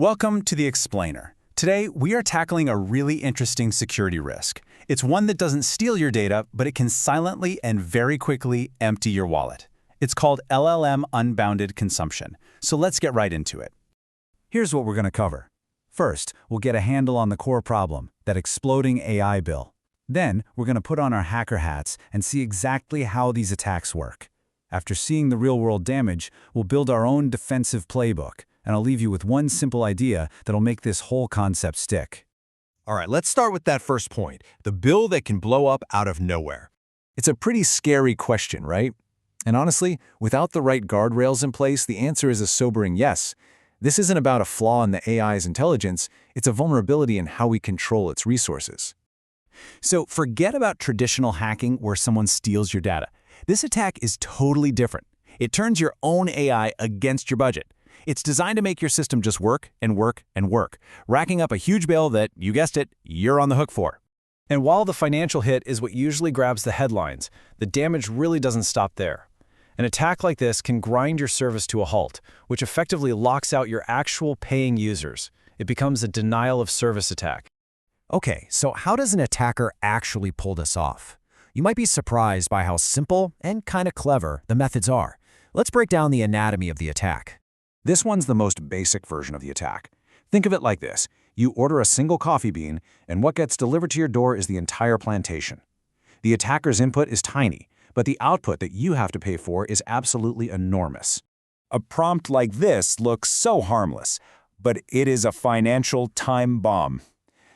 Welcome to The Explainer. Today, we are tackling a really interesting security risk. It's one that doesn't steal your data, but it can silently and very quickly empty your wallet. It's called LLM Unbounded Consumption. So let's get right into it. Here's what we're going to cover. First, we'll get a handle on the core problem, that exploding AI bill. Then, we're going to put on our hacker hats and see exactly how these attacks work. After seeing the real-world damage, we'll build our own defensive playbook, and I'll leave you with one simple idea that'll make this whole concept stick. All right, let's start with that first point, the bill that can blow up out of nowhere. It's a pretty scary question, right? And honestly, without the right guardrails in place, the answer is a sobering yes. This isn't about a flaw in the AI's intelligence, it's a vulnerability in how we control its resources. So forget about traditional hacking where someone steals your data. This attack is totally different. It turns your own AI against your budget. It's designed to make your system just work and work and work, racking up a huge bill that, you guessed it, you're on the hook for. And while the financial hit is what usually grabs the headlines, the damage really doesn't stop there. An attack like this can grind your service to a halt, which effectively locks out your actual paying users. It becomes a denial of service attack. Okay, so how does an attacker actually pull this off? You might be surprised by how simple and kind of clever the methods are. Let's break down the anatomy of the attack. This one's the most basic version of the attack. Think of it like this. You order a single coffee bean, and what gets delivered to your door is the entire plantation. The attacker's input is tiny, but the output that you have to pay for is absolutely enormous. A prompt like this looks so harmless, but it is a financial time bomb.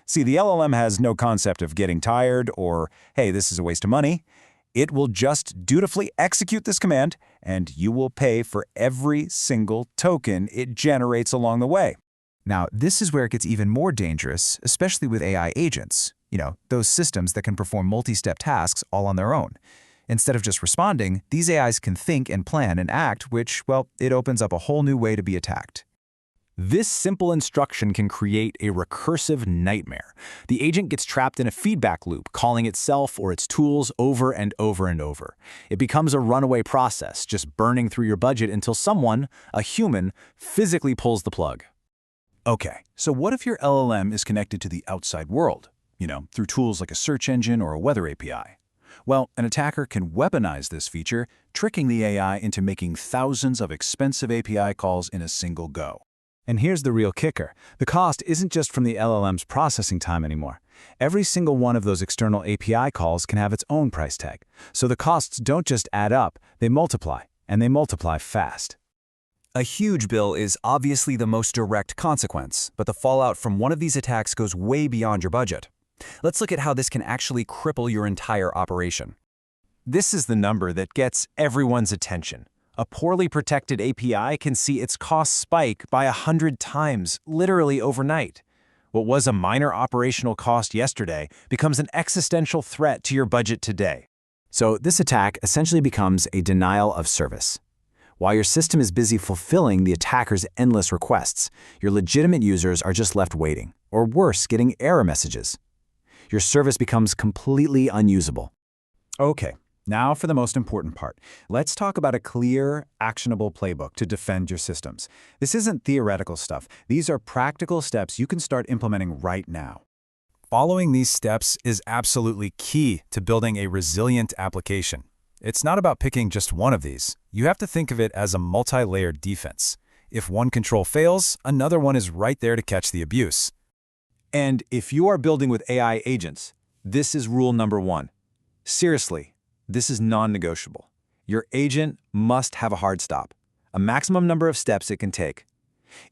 See, the LLM has no concept of getting tired or, hey, this is a waste of money. It will just dutifully execute this command, and you will pay for every single token it generates along the way. Now, this is where it gets even more dangerous, especially with AI agents. Those systems that can perform multi-step tasks all on their own. Instead of just responding, these AIs can think and plan and act, which, well, it opens up a whole new way to be attacked. This simple instruction can create a recursive nightmare. The agent gets trapped in a feedback loop, calling itself or its tools over and over and over. It becomes a runaway process, just burning through your budget until someone, a human, physically pulls the plug. Okay, so what if your LLM is connected to the outside world? Through tools like a search engine or a weather API. Well, an attacker can weaponize this feature, tricking the AI into making thousands of expensive API calls in a single go. And here's the real kicker. The cost isn't just from the LLM's processing time anymore. Every single one of those external API calls can have its own price tag. So the costs don't just add up, they multiply, and they multiply fast. A huge bill is obviously the most direct consequence, but the fallout from one of these attacks goes way beyond your budget. Let's look at how this can actually cripple your entire operation. This is the number that gets everyone's attention. A poorly protected API can see its costs spike by 100 times, literally overnight. What was a minor operational cost yesterday becomes an existential threat to your budget today. So this attack essentially becomes a denial of service. While your system is busy fulfilling the attacker's endless requests, your legitimate users are just left waiting, or worse, getting error messages. Your service becomes completely unusable. Okay. Now for the most important part. Let's talk about a clear, actionable playbook to defend your systems. This isn't theoretical stuff. These are practical steps you can start implementing right now. Following these steps is absolutely key to building a resilient application. It's not about picking just one of these. You have to think of it as a multi-layered defense. If one control fails, another one is right there to catch the abuse. And if you are building with AI agents, this is rule number one. Seriously. This is non-negotiable. Your agent must have a hard stop, a maximum number of steps it can take.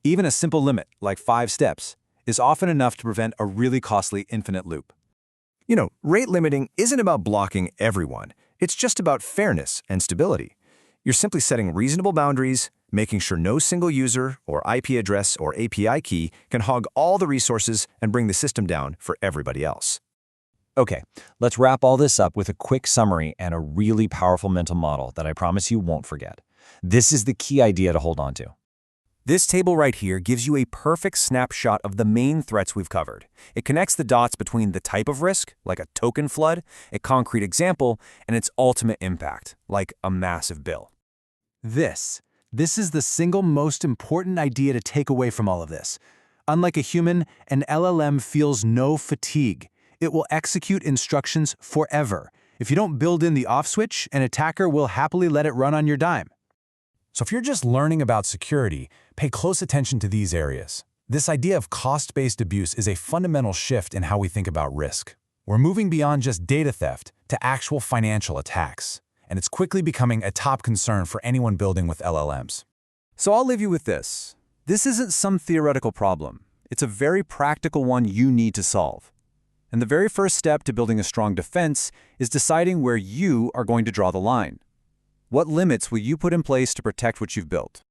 Even a simple limit, like 5 steps, is often enough to prevent a really costly infinite loop. Rate limiting isn't about blocking everyone. It's just about fairness and stability. You're simply setting reasonable boundaries, making sure no single user or IP address or API key can hog all the resources and bring the system down for everybody else. Okay, let's wrap all this up with a quick summary and a really powerful mental model that I promise you won't forget. This is the key idea to hold on to. This table right here gives you a perfect snapshot of the main threats we've covered. It connects the dots between the type of risk, like a token flood, a concrete example, and its ultimate impact, like a massive bill. This is the single most important idea to take away from all of this. Unlike a human, an LLM feels no fatigue. It will execute instructions forever. If you don't build in the off switch, an attacker will happily let it run on your dime. So if you're just learning about security, pay close attention to these areas. This idea of cost-based abuse is a fundamental shift in how we think about risk. We're moving beyond just data theft to actual financial attacks, and it's quickly becoming a top concern for anyone building with LLMs. So I'll leave you with this. This isn't some theoretical problem. It's a very practical one you need to solve. And the very first step to building a strong defense is deciding where you are going to draw the line. What limits will you put in place to protect what you've built?